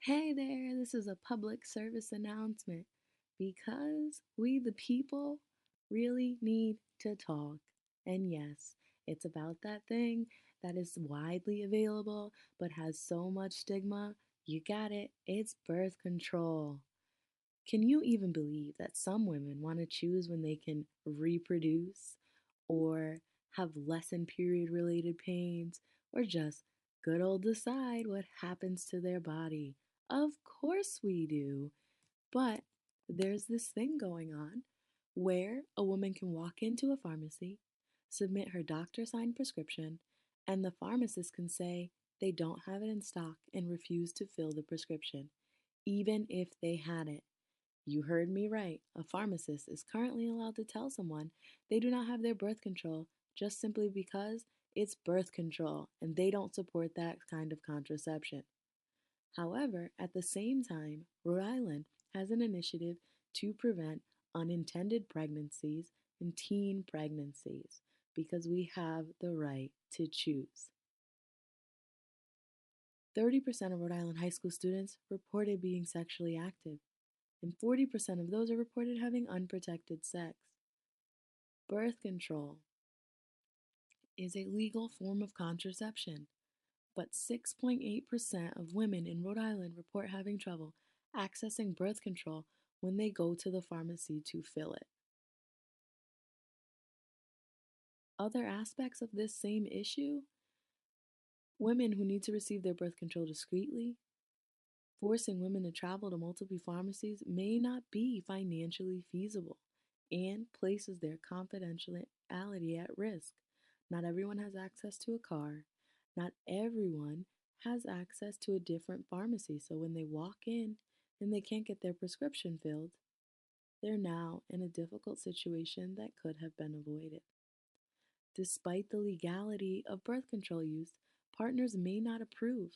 Hey there, this is a public service announcement because we, the people, really need to talk. And yes, it's about that thing that is widely available but has so much stigma. You got it, it's birth control. Can you even believe that some women want to choose when they can reproduce or have lessened period related pains or just good old decide what happens to their body? Of course we do. But there's this thing going on where a woman can walk into a pharmacy, submit her doctor signed prescription, and the pharmacist can say they don't have it in stock and refuse to fill the prescription, even if they had it. You heard me right. A pharmacist is currently allowed to tell someone they do not have their birth control just simply because it's birth control and they don't support that kind of contraception. However, at the same time, Rhode Island has an initiative to prevent unintended pregnancies and teen pregnancies because we have the right to choose. 30% of Rhode Island high school students reported being sexually active, and 40% of those are reported having unprotected sex. Birth control is a legal form of contraception, but 6.8% of women in Rhode Island report having trouble accessing birth control when they go to the pharmacy to fill it. Other aspects of this same issue: women who need to receive their birth control discreetly, forcing women to travel to multiple pharmacies may not be financially feasible and places their confidentiality at risk. Not everyone has access to a car. Not everyone has access to a different pharmacy. So when they walk in and they can't get their prescription filled, they're now in a difficult situation that could have been avoided. Despite the legality of birth control use, partners may not approve.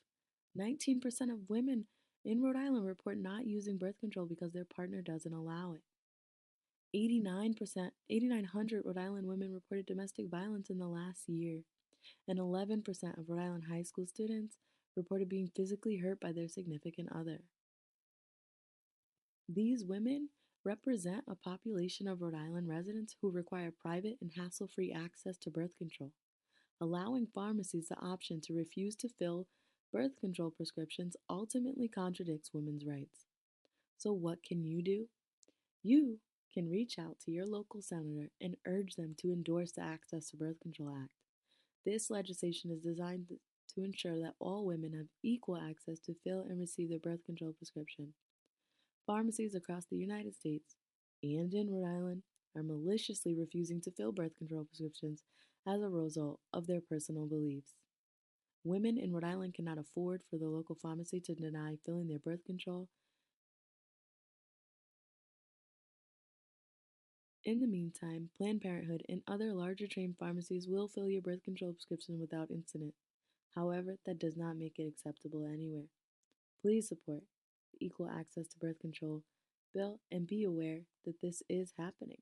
19% of women in Rhode Island report not using birth control because their partner doesn't allow it. 8,900 Rhode Island women reported domestic violence in the last year, and 11% of Rhode Island high school students reported being physically hurt by their significant other. These women represent a population of Rhode Island residents who require private and hassle free access to birth control. Allowing pharmacies the option to refuse to fill birth control prescriptions ultimately contradicts women's rights. So, what can you do? You can reach out to your local senator and urge them to endorse the Access to Birth Control Act. This legislation is designed to ensure that all women have equal access to fill and receive their birth control prescription. Pharmacies across the United States and in Rhode Island are maliciously refusing to fill birth control prescriptions as a result of their personal beliefs. Women in Rhode Island cannot afford for the local pharmacy to deny filling their birth control. In the meantime, Planned Parenthood and other larger chain pharmacies will fill your birth control prescription without incident. However, that does not make it acceptable anywhere. Please support the Equal Access to Birth Control bill and be aware that this is happening.